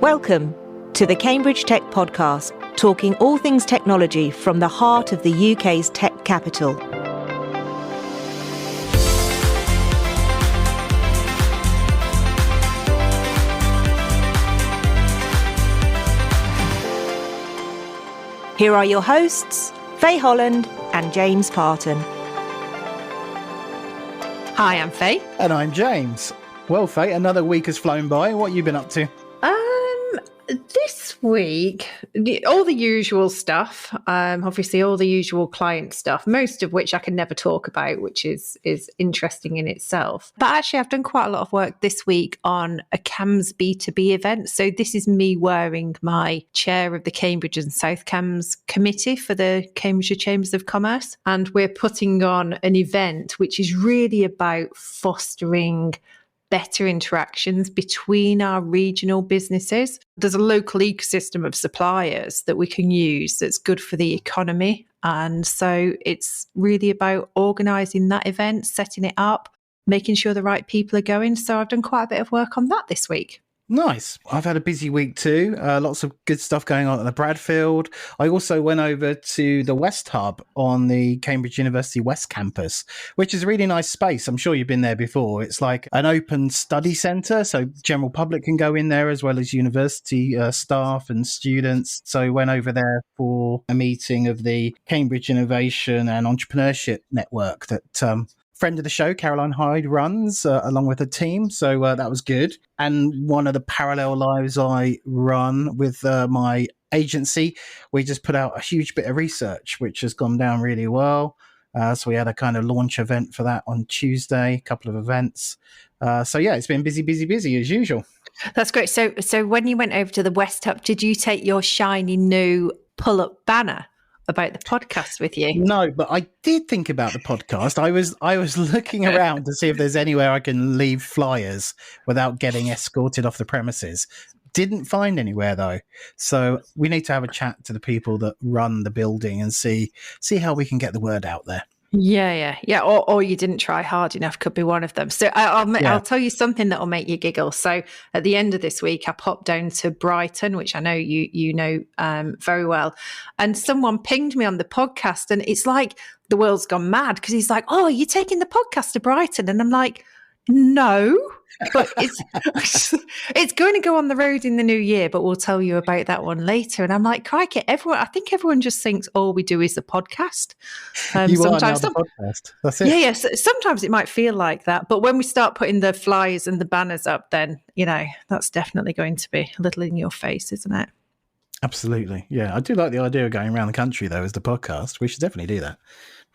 Welcome to the Cambridge Tech Podcast, talking all things technology from the heart of the UK's tech capital. Here are your hosts, Faye Holland and James Parton. Hi, I'm Faye. And I'm James. Well, Faye, another week has flown by. What have you been up to? This week, all the usual stuff, obviously all the usual client stuff, most of which I can never talk about, which is interesting in itself. But actually, I've done quite a lot of work this week on a CAMS B2B event. So this is me wearing my chair of the Cambridge and South Cambs committee for the Cambridgeshire Chambers of Commerce. And we're putting on an event which is really about fostering better interactions between our regional businesses. There's a local ecosystem of suppliers that we can use that's good for the economy. And so it's really about organising that event, setting it up, making sure the right people are going. So I've done quite a bit of work on that this week. Nice. I've had a busy week too. Lots of good stuff going on at the Bradfield. I also went over to the West Hub on the Cambridge University West Campus, which is a really nice space. I'm sure you've been there before. It's like an open study centre, so general public can go in there as well as university staff and students. So I went over there for a meeting of the Cambridge Innovation and Entrepreneurship Network that friend of the show, Caroline Hyde, runs along with her team. So that was good. And one of the parallel lives I run with my agency, we just put out a huge bit of research, which has gone down really well. So we had a kind of launch event for that on Tuesday, a couple of events. So yeah, it's been busy as usual. That's great. So when you went over to the West Hub, did you take your shiny new pull-up banner about the podcast with you? No, but I did think about the podcast. I was looking around to see if there's anywhere I can leave flyers without getting escorted off the premises. Didn't find anywhere though. So we need to have a chat to the people that run the building and see how we can get the word out there. Yeah. Or you didn't try hard enough could be one of them. So I'll tell you something that will make you giggle. So at the end of this week, I popped down to Brighton, which I know you know very well. And someone pinged me on the podcast, and it's like the world's gone mad because he's like, "Oh, you're taking the podcast to Brighton?" And I'm like, "No." But it's going to go on the road in the new year, but we'll tell you about that one later. And I'm like, crikey, I think everyone just thinks all we do is a podcast. You are now the podcast. That's it. Yeah. Sometimes it might feel like that, but when we start putting the flyers and the banners up, then that's definitely going to be a little in your face, isn't it? Absolutely. Yeah, I do like the idea of going around the country though as the podcast. We should definitely do that.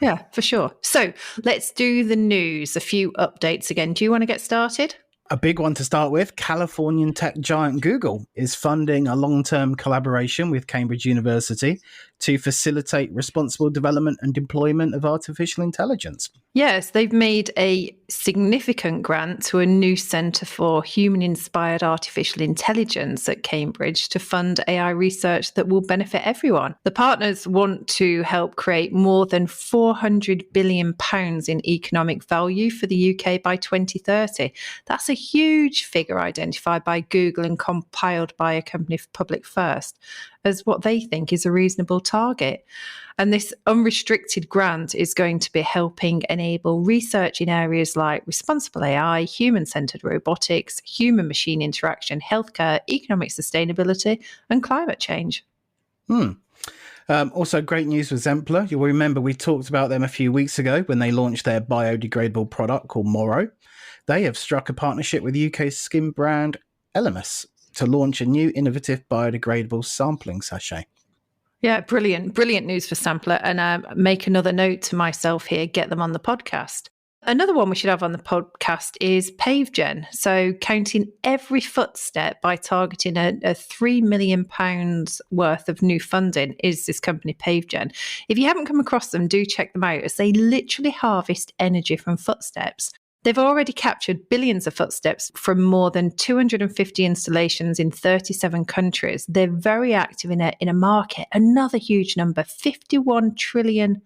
Yeah, for sure. So let's do the news. A few updates again. Do you want to get started? A big one to start with, Californian tech giant Google is funding a long-term collaboration with Cambridge University to facilitate responsible development and deployment of artificial intelligence. Yes, they've made a significant grant to a new Centre for Human-Inspired Artificial Intelligence at Cambridge to fund AI research that will benefit everyone. The partners want to help create more than £400 billion in economic value for the UK by 2030. That's a huge figure identified by Google and compiled by a company Public First as what they think is a reasonable target. And this unrestricted grant is going to be helping enable research in areas like responsible AI, human-centered robotics, human-machine interaction, healthcare, economic sustainability, and climate change. Also, great news with Zempler. You'll remember we talked about them a few weeks ago when they launched their biodegradable product called Moro. They have struck a partnership with UK skin brand Elemis to launch a new innovative biodegradable sampling sachet. Yeah, brilliant news for Sampler. And make another note to myself here, get them on the podcast. Another one we should have on the podcast is PaveGen. So counting every footstep by targeting a £3 million worth of new funding is this company PaveGen. If you haven't come across them, do check them out as they literally harvest energy from footsteps. They've already captured billions of footsteps from more than 250 installations in 37 countries. They're very active in a market. Another huge number, $51 trillion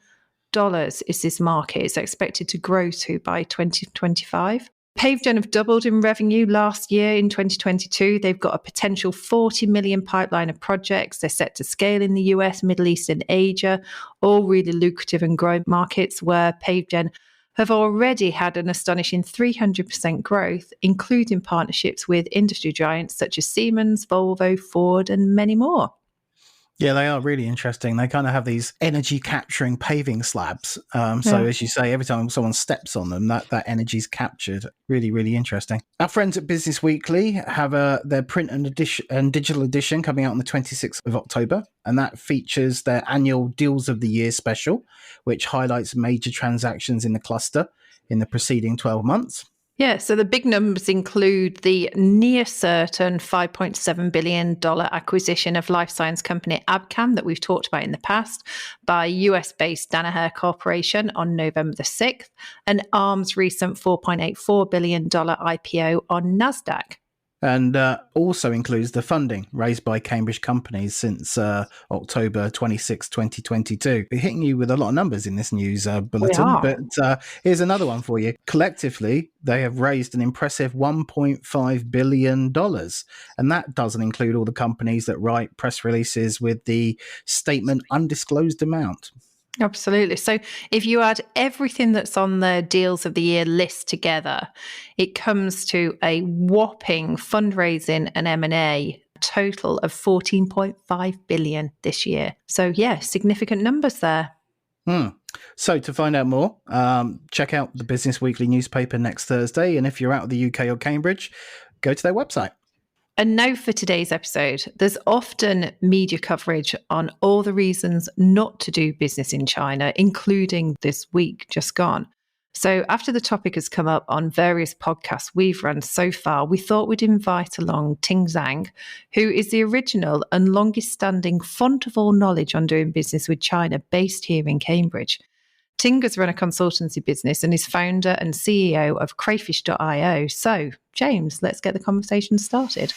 is this market. It's expected to grow to by 2025. PaveGen have doubled in revenue last year in 2022. They've got a potential 40 million pipeline of projects. They're set to scale in the US, Middle East, and Asia, all really lucrative and growing markets where PaveGen have already had an astonishing 300% growth, including partnerships with industry giants such as Siemens, Volvo, Ford, and many more. Yeah, they are really interesting. They kind of have these energy capturing paving slabs. So as you say, every time someone steps on them, that energy is captured. Really, really interesting. Our friends at Business Weekly have their print and digital edition coming out on the 26th of October. And that features their annual Deals of the Year special, which highlights major transactions in the cluster in the preceding 12 months. Yeah, so the big numbers include the near certain $5.7 billion acquisition of life science company Abcam that we've talked about in the past by US-based Danaher Corporation on November the 6th, and Arm's recent $4.84 billion IPO on NASDAQ. And also includes the funding raised by Cambridge companies since October 26, 2022. We're hitting you with a lot of numbers in this news bulletin, but here's another one for you. Collectively, they have raised an impressive $1.5 billion. And that doesn't include all the companies that write press releases with the statement undisclosed amount. Absolutely. So if you add everything that's on the Deals of the Year list together, it comes to a whopping fundraising and M&A total of 14.5 billion this year. So yeah, significant numbers there. So to find out more, check out the Business Weekly newspaper next Thursday. And if you're out of the UK or Cambridge, go to their website. And now for today's episode, there's often media coverage on all the reasons not to do business in China, including this week just gone. So after the topic has come up on various podcasts we've run so far, we thought we'd invite along Ting Zhang, who is the original and longest standing font of all knowledge on doing business with China based here in Cambridge. Ting has run a consultancy business and is founder and CEO of Crayfish.io. So, James, let's get the conversation started.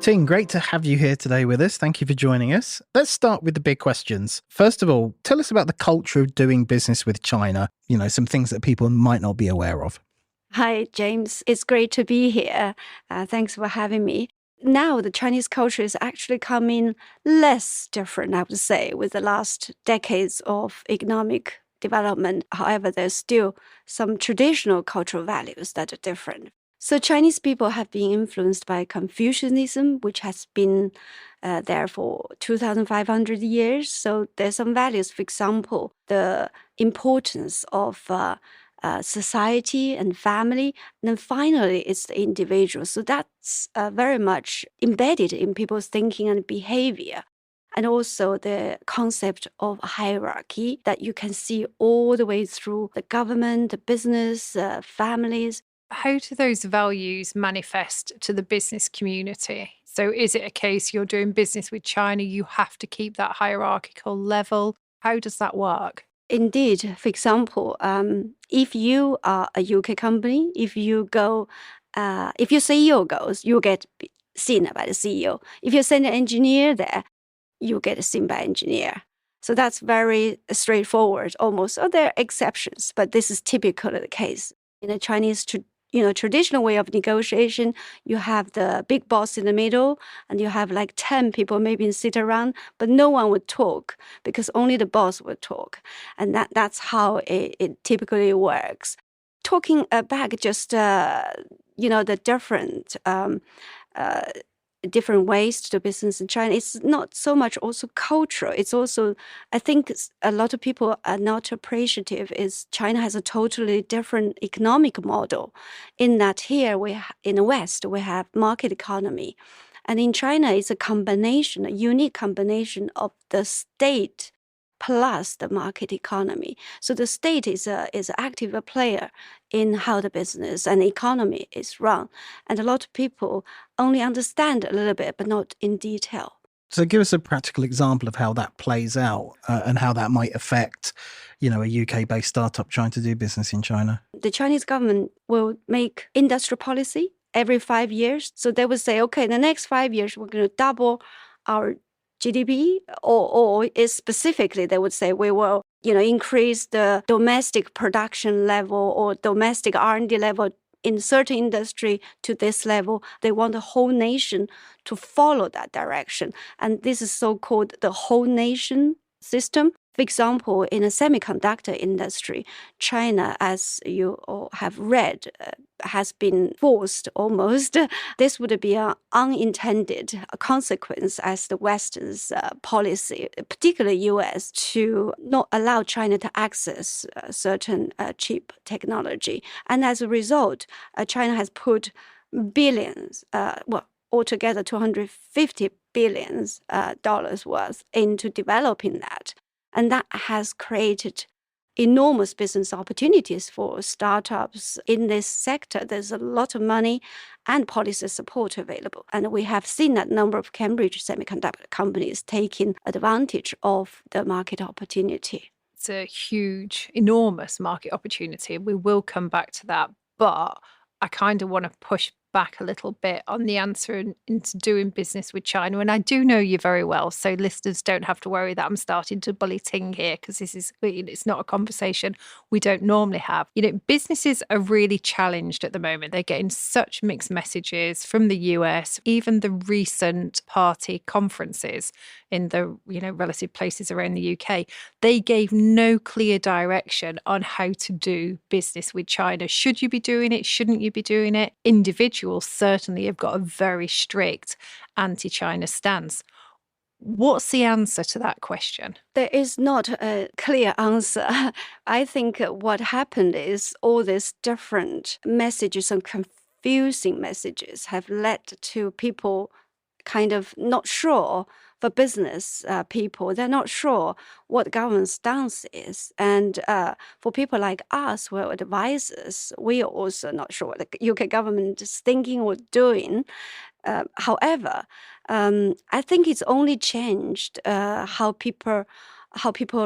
Ting, great to have you here today with us. Thank you for joining us. Let's start with the big questions. First of all, tell us about the culture of doing business with China, some things that people might not be aware of. Hi, James. It's great to be here. Thanks for having me. Now, the Chinese culture is actually coming less different, I would say, with the last decades of economic development. However, there's still some traditional cultural values that are different. So Chinese people have been influenced by Confucianism, which has been there for 2,500 years. So there's some values, for example, the importance of society and family. And then finally, it's the individual. So that's very much embedded in people's thinking and behavior. And also the concept of hierarchy that you can see all the way through the government, the business, families. How do those values manifest to the business community? So is it a case you're doing business with China, you have to keep that hierarchical level? How does that work? Indeed, for example, if you are a UK company, if your CEO goes, you get seen by the CEO. If you send an engineer there, you get seen by engineer. So that's very straightforward, almost. Oh, there are exceptions, but this is typically the case. In a Chinese traditional way of negotiation, you have the big boss in the middle, and you have like 10 people maybe sit around, but no one would talk because only the boss would talk. And that's how it typically works. Talking back just, the different ways to do business in China, it's not so much also cultural. It's also, I think a lot of people are not appreciative is China has a totally different economic model in that here in the West, we have market economy. And in China, it's a unique combination of the state plus the market economy. So the state is an active player in how the business and economy is run. And a lot of people only understand a little bit, but not in detail. So give us a practical example of how that plays out and how that might affect, a UK-based startup trying to do business in China. The Chinese government will make industrial policy every 5 years. So they will say, okay, in the next 5 years, we're going to double our GDP, or is specifically they would say we will increase the domestic production level or domestic R&D level in certain industry to this level. They want the whole nation to follow that direction, and this is so-called the whole nation system. For example, in the semiconductor industry, China, as you all have read, has been forced almost. This would be an unintended consequence as the West's policy, particularly US, to not allow China to access certain cheap technology. And as a result, China has put billions, altogether $250 billion worth into developing that. And that has created enormous business opportunities for startups in this sector. There's a lot of money and policy support available. And we have seen that number of Cambridge semiconductor companies taking advantage of the market opportunity. It's a huge, enormous market opportunity. We will come back to that. But I kind of want to push back a little bit on the answer into doing business with China. And I do know you very well, so listeners don't have to worry that I'm starting to bully Ting here, because it's not a conversation we don't normally have. Businesses are really challenged at the moment. They're getting such mixed messages from the US, even the recent party conferences in the relative places around the UK. They gave no clear direction on how to do business with China. Should you be doing it? Shouldn't you be doing it? Individuals certainly have got a very strict anti-China stance. What's the answer to that question? There is not a clear answer. I think what happened is all these different messages and confusing messages have led to people kind of not sure. For business people, they're not sure what the government's stance is. And for people like us, who are advisors, we are also not sure what the UK government is thinking or doing. However, I think it's only changed how people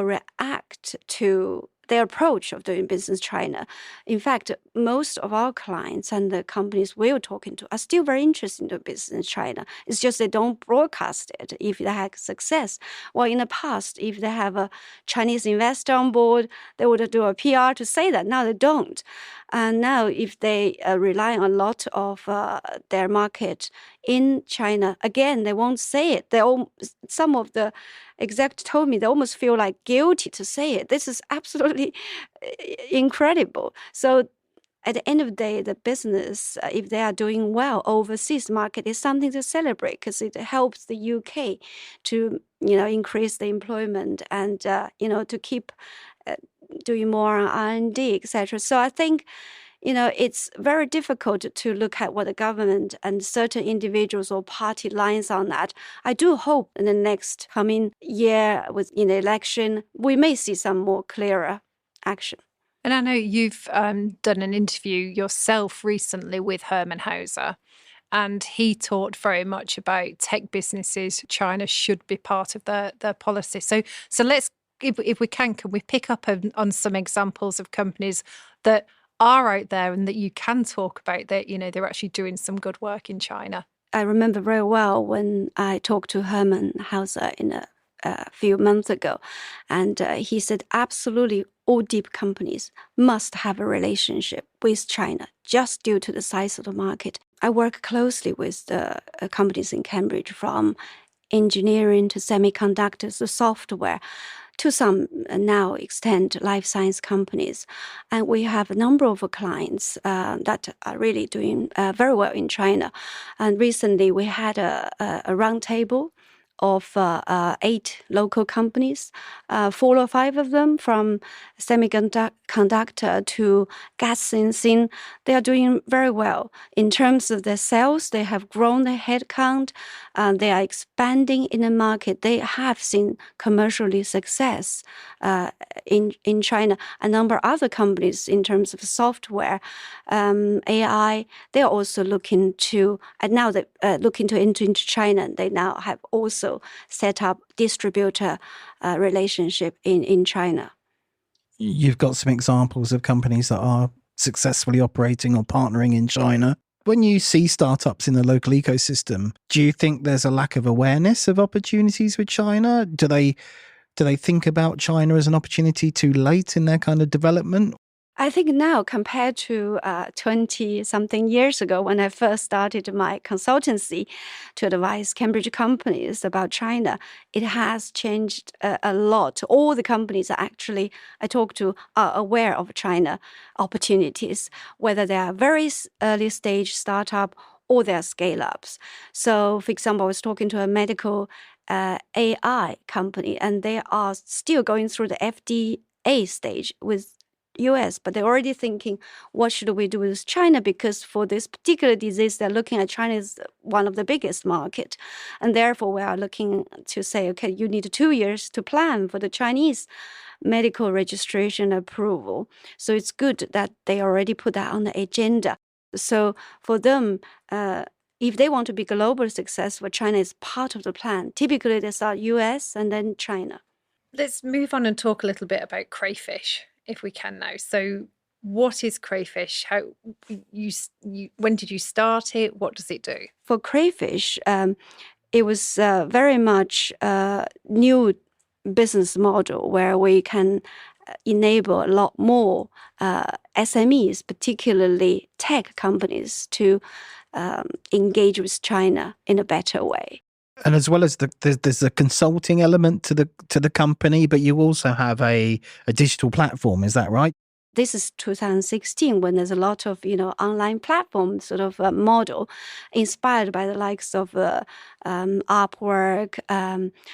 react to their approach of doing business in China. In fact, most of our clients and the companies we're talking to are still very interested in doing business in China. It's just they don't broadcast it if they have success. Well, in the past, if they have a Chinese investor on board, they would do a PR to say that. Now they don't. And now if they rely on a lot of their market in China, again, they won't say it. Some of the execs told me they almost feel like guilty to say it. This is absolutely incredible. So at the end of the day, the business, if they are doing well overseas market, is something to celebrate, because it helps the UK to increase the employment and to keep doing more on R&D, etc. So I think it's very difficult to look at what the government and certain individuals or party lines on that. I do hope in the next coming year in the election, we may see some more clearer action. And I know you've done an interview yourself recently with Hermann Hauser, and he talked very much about tech businesses. China should be part of their policy. So let's, if we can we pick up on some examples of companies that are out there and that you can talk about that, they're actually doing some good work in China? I remember very well when I talked to Hermann Hauser in a few months ago, and he said absolutely all deep companies must have a relationship with China just due to the size of the market. I work closely with the companies in Cambridge, from engineering to semiconductors to software, to some now extent life science companies. And we have a number of clients that are really doing very well in China. And recently we had a roundtable of 8 local companies, 4 or 5 of them from semiconductor to gas sensing. They are doing very well. In terms of their sales, they have grown their headcount. They are expanding in the market. They have seen commercially success in China. A number of other companies in terms of software, AI, they're also looking to, and now they're looking to enter into China. They now have also set up distributor relationship in China. You've got some examples of companies that are successfully operating or partnering in China. When you see startups in the local ecosystem, do you think there's a lack of awareness of opportunities with China? Do they think about China as an opportunity too late in their kind of development? I think now, compared to 20 something years ago, when I first started my consultancy to advise Cambridge companies about China, it has changed a lot. All the companies I talk to are aware of China opportunities, whether they are very early stage startup or they are scale ups. So, for example, I was talking to a medical AI company, and they are still going through the FDA stage with US, but they're already thinking, what should we do with China? Because for this particular disease, they're looking at China as one of the biggest market. And therefore, we are looking to say, okay, you need 2 years to plan for the Chinese medical registration approval. So it's good that they already put that on the agenda. So for them, if they want to be global successful, China is part of the plan. Typically, they start US and then China. Let's move on and talk a little bit about Crayfish, if we can now. So what is Crayfish? How when did you start it? What does it do? For Crayfish, it was very much a new business model where we can enable a lot more SMEs, particularly tech companies, to engage with China in a better way. And as well as there's a consulting element to the company, but you also have a digital platform. Is that right? This is 2016 when there's a lot of online platform sort of model inspired by the likes of Upwork.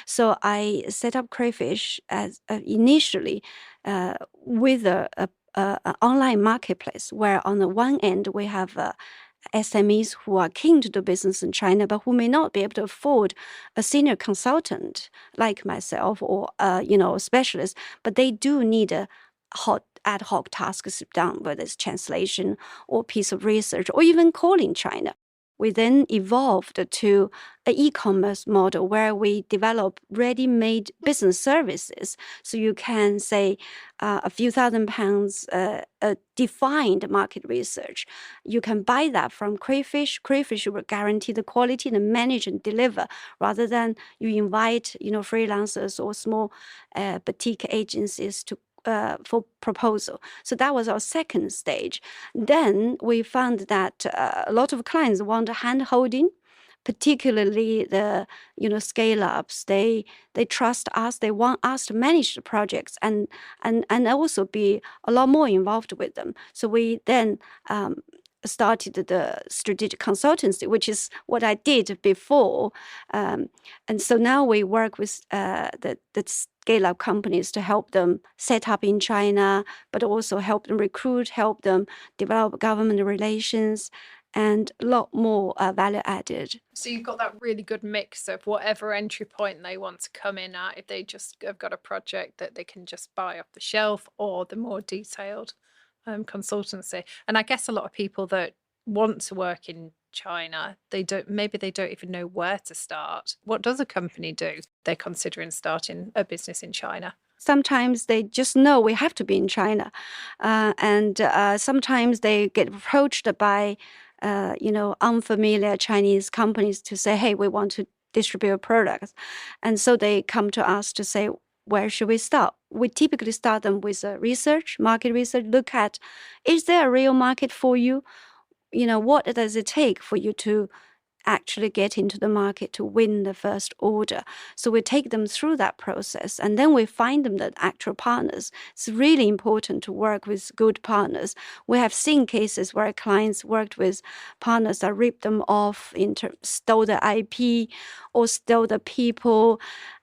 So I set up Crayfish as initially with a online marketplace where on the one end we have SMEs who are keen to do business in China, but who may not be able to afford a senior consultant like myself or a specialist, but they do need a ad hoc tasks done, whether it's translation or piece of research or even calling China. We then evolved to an e-commerce model where we develop ready-made business services. So you can say a few £1,000 defined market research. You can buy that from Crayfish. Crayfish will guarantee the quality and manage and deliver, rather than you invite freelancers or small boutique agencies to for proposal. So that was our second stage. Then we found that a lot of clients want hand-holding, particularly the scale-ups. They trust us. They want us to manage the projects and also be a lot more involved with them. So we then started the strategic consultancy, which is what I did before. And so now we work with the scale-up companies to help them set up in China, but also help them recruit, help them develop government relations, and a lot more value added. So you've got that really good mix of whatever entry point they want to come in at, if they just have got a project that they can just buy off the shelf, or the more detailed consultancy. And I guess a lot of people that want to work in China, they don't even know where to start. What does a company do? They're considering starting a business in China. Sometimes they just know we have to be in China, and sometimes they get approached by unfamiliar Chinese companies to say, hey, we want to distribute products. And so they come to us to say, where should we start? We typically start them with market research, look at, is there a real market for you? What does it take for you to actually get into the market to win the first order? So we take them through that process, and then we find them the actual partners. It's really important to work with good partners. We have seen cases where clients worked with partners that ripped them off, stole the IP or stole the people.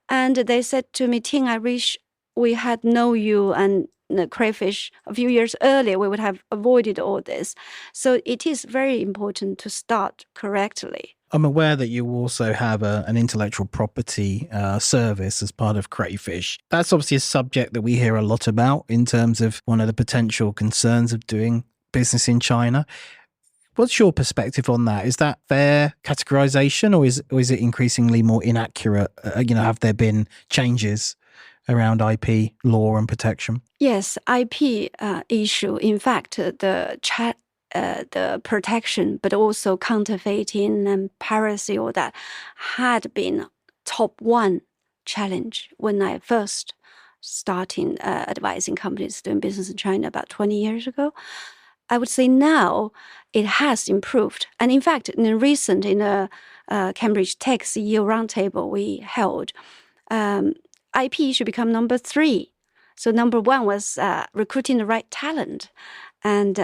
And they said to me, Ting, I wish we had known you and the Crayfish a few years earlier, we would have avoided all this. So it is very important to start correctly. I'm aware that you also have an intellectual property service as part of Crayfish. That's obviously a subject that we hear a lot about in terms of one of the potential concerns of doing business in China. What's your perspective on that? Is that fair categorization, or is it increasingly more inaccurate? Have there been changes around IP law and protection? Yes, IP issue. In fact, the the protection, but also counterfeiting and piracy, all that had been top one challenge when I first starting advising companies doing business in China about 20 years ago. I would say now it has improved. And in fact, in a Cambridge Tech CEO roundtable we held, IP should become number 3. So number 1 was recruiting the right talent. And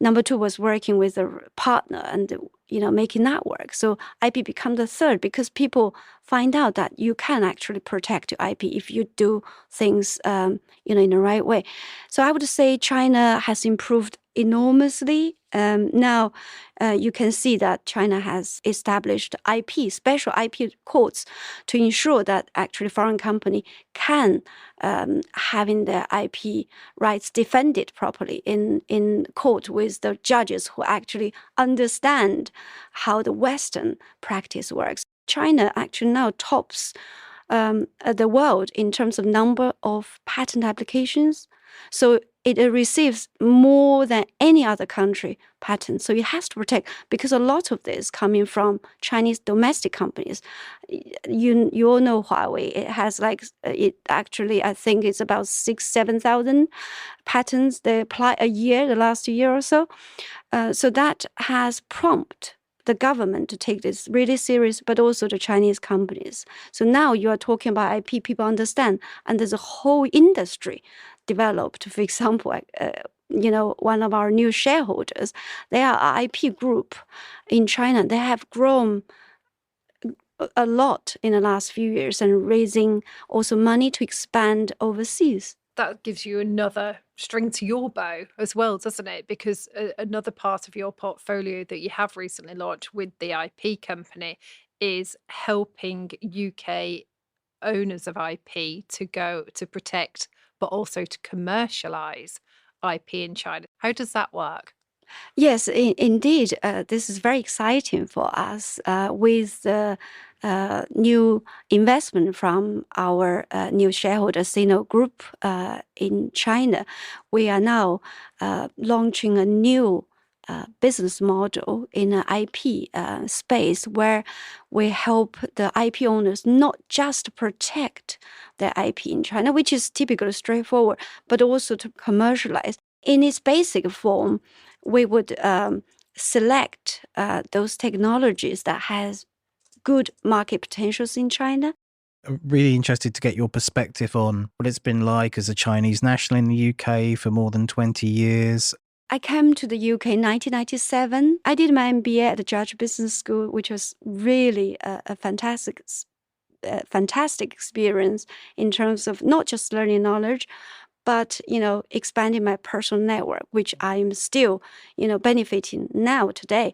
number 2 was working with a partner and making that work. So IP become the 3rd because people find out that you can actually protect your IP if you do things in the right way. So I would say China has improved enormously. Now you can see that China has established special IP courts to ensure that actually foreign company can having their IP rights defended properly in court with the judges who actually understand how the Western practice works. China actually now tops the world in terms of number of patent applications. So it receives more than any other country patents. So it has to protect, because a lot of this coming from Chinese domestic companies. You all know Huawei. It has I think it's about 6,000-7,000 patents they apply a year, the last year or so. So that has prompted the government to take this really serious, but also the Chinese companies. So now you are talking about IP, people understand, and there's a whole industry developed. For example, one of our new shareholders, they are an IP group in China. They have grown a lot in the last few years and raising also money to expand overseas. That gives you another string to your bow as well, doesn't it? Because another part of your portfolio that you have recently launched with the IP company is helping UK owners of IP to go to protect, but also to commercialize IP in China. How does that work? Yes, indeed. This is very exciting for us with the new investment from our new shareholder, Sino Group in China. We are now launching a new business model in an IP space where we help the IP owners not just protect their IP in China, which is typically straightforward, but also to commercialize. In its basic form, we would select those technologies that has good market potentials in China. I'm really interested to get your perspective on what it's been like as a Chinese national in the UK for more than 20 years. I came to the UK in 1997. I did my MBA at the Judge Business School, which was really a fantastic experience in terms of not just learning knowledge, but expanding my personal network, which I am still benefiting now today.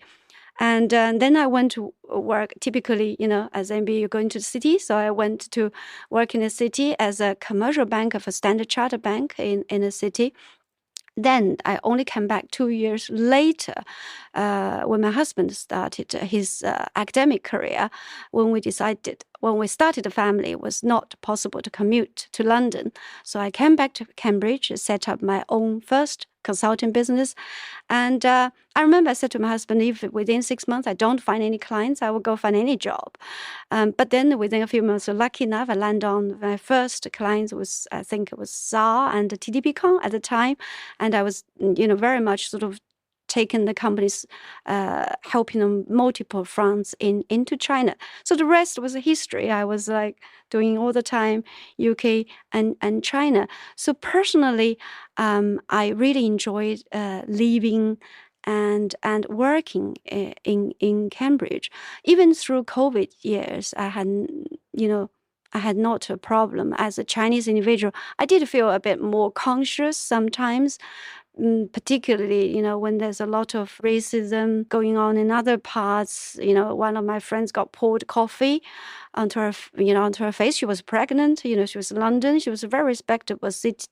And then I went to work, typically, as MBA, you're going to the city. So I went to work in the city as a commercial banker for Standard Chartered Bank in the city. Then I only came back 2 years later when my husband started his academic career. When we started the family, it was not possible to commute to London. So I came back to Cambridge, set up my own first consulting business. And I remember I said to my husband, if within 6 months I don't find any clients, I will go find any job. But then within a few months, so lucky enough, I landed on my first clients I think it was ZAR and TDBcon at the time. And I was, very much sort of taken the companies, helping them multiple fronts into China. So the rest was a history. I was doing all the time UK and China. So personally, I really enjoyed living and working in Cambridge. Even through COVID years, I had not a problem as a Chinese individual. I did feel a bit more conscious sometimes, particularly, when there's a lot of racism going on in other parts. One of my friends got poured coffee onto her face. She was pregnant. She was in London. She was a very respectable city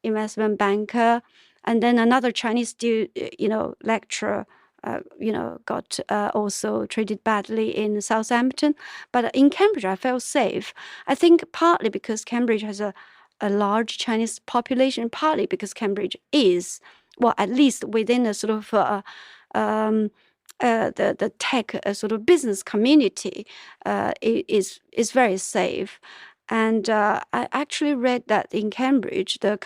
investment banker. And then another Chinese lecturer, got also treated badly in Southampton. But in Cambridge, I felt safe. I think partly because Cambridge has a large Chinese population, partly because Cambridge is well, at least within a sort of the tech sort of business community, is very safe. And I actually read that in Cambridge, the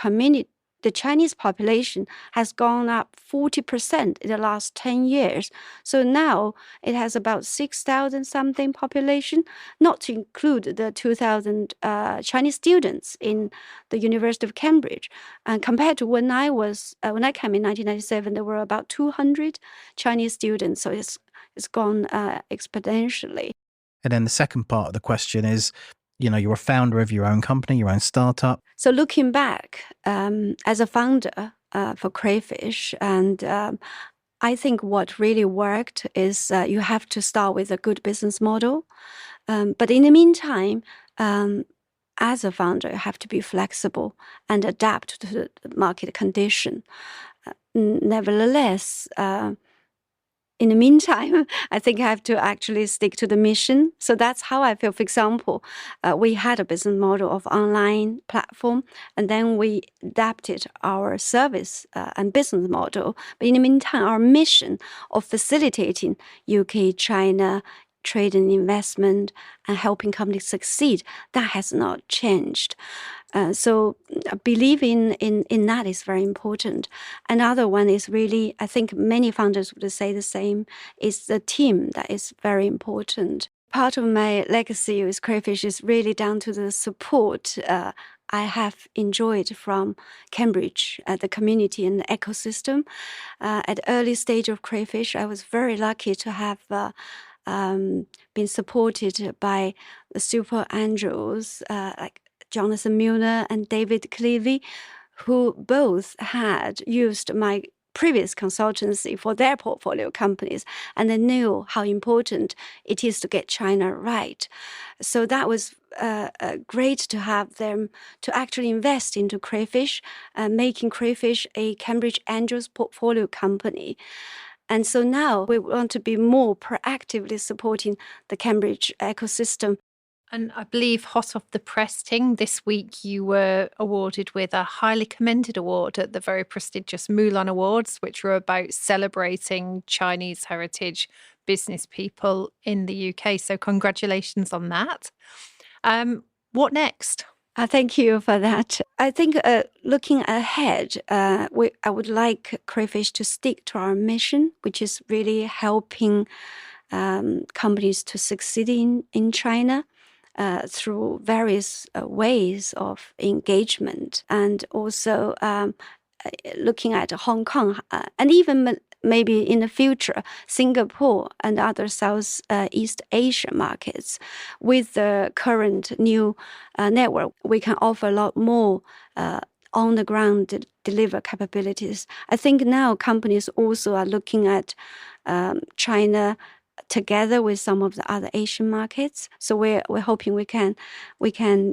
Chinese population has gone up 40% in the last 10 years. So now it has about 6,000 something population, not to include the 2,000 Chinese students in the University of Cambridge. And compared to when I came in 1997, there were about 200 Chinese students. So it's gone exponentially. And then the second part of the question is, you're a founder of your own company, your own startup. So looking back, as a founder for Crayfish, and I think what really worked is you have to start with a good business model. But in the meantime, as a founder, you have to be flexible and adapt to the market condition. Nevertheless, in the meantime, I think I have to actually stick to the mission. So that's how I feel. For example, we had a business model of online platform, and then we adapted our service and business model. But in the meantime, our mission of facilitating UK, China, trade and investment and helping companies succeed, that has not changed. So believing in that is very important. Another one is really, I think many founders would say the same, is the team that is very important. Part of my legacy with Crayfish is really down to the support I have enjoyed from Cambridge, the community and the ecosystem. At the early stage of Crayfish, I was very lucky to have been supported by the super angels like Jonathan Mueller and David Cleary, who both had used my previous consultancy for their portfolio companies, and they knew how important it is to get China right. So that was great to have them to actually invest into Crayfish, making Crayfish a Cambridge Angels portfolio company. And so now we want to be more proactively supporting the Cambridge ecosystem. And I believe hot off the press, Ting, this week you were awarded with a highly commended award at the very prestigious Mulan Awards, which were about celebrating Chinese heritage business people in the UK. So congratulations on that. What next? Thank you for that. I think looking ahead, I would like Crayfish to stick to our mission, which is really helping companies to succeed in China. Through various ways of engagement, and also looking at Hong Kong and even maybe in the future Singapore and other Southeast Asia markets. With the current new network, we can offer a lot more on the ground deliver capabilities. I think now companies also are looking at China together with some of the other Asian markets. So we're hoping we can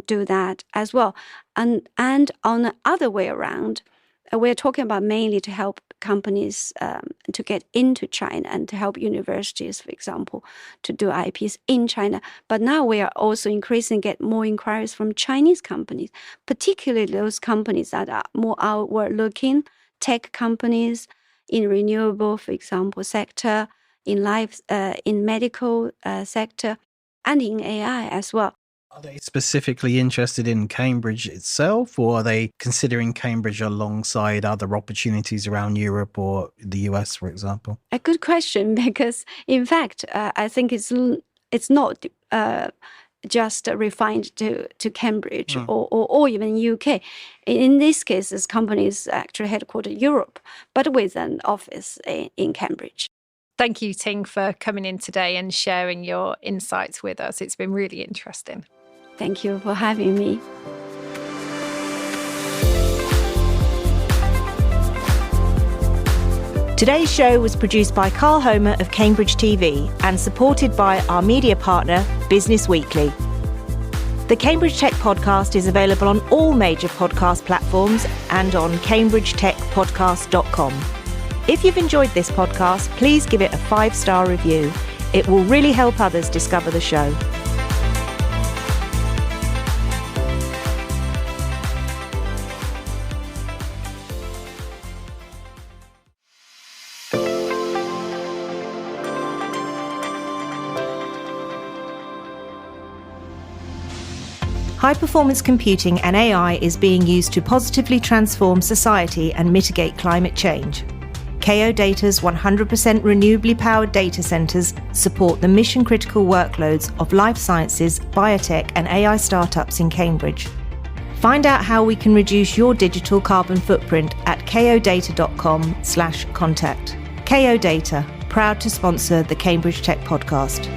do that as well. And on the other way around, we're talking about mainly to help companies to get into China and to help universities, for example, to do IPs in China. But now we are also increasing, get more inquiries from Chinese companies, particularly those companies that are more outward looking, tech companies in renewable, for example, sector, in life, in medical sector, and in AI as well. Are they specifically interested in Cambridge itself, or are they considering Cambridge alongside other opportunities around Europe or the US, for example? A good question, because in fact, I think it's not just refined to Cambridge or even UK. In this case, this company is actually headquartered in Europe, but with an office in Cambridge. Thank you, Ting, for coming in today and sharing your insights with us. It's been really interesting. Thank you for having me. Today's show was produced by Carl Homer of Cambridge TV and supported by our media partner, Business Weekly. The Cambridge Tech Podcast is available on all major podcast platforms and on cambridgetechpodcast.com. If you've enjoyed this podcast, please give it a 5-star review. It will really help others discover the show. High-performance computing and AI is being used to positively transform society and mitigate climate change. KO Data's 100% renewably powered data centres support the mission-critical workloads of life sciences, biotech and AI startups in Cambridge. Find out how we can reduce your digital carbon footprint at kodata.com/contact. KO Data, proud to sponsor the Cambridge Tech Podcast.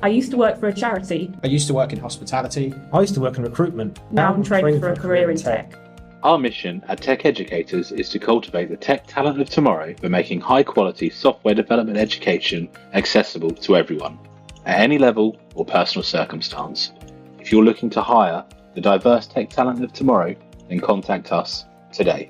I used to work for a charity. I used to work in hospitality. I used to work in recruitment. Now I'm training for a career in tech. Our mission at Tech Educators is to cultivate the tech talent of tomorrow by making high-quality software development education accessible to everyone, at any level or personal circumstance. If you're looking to hire the diverse tech talent of tomorrow, then contact us today.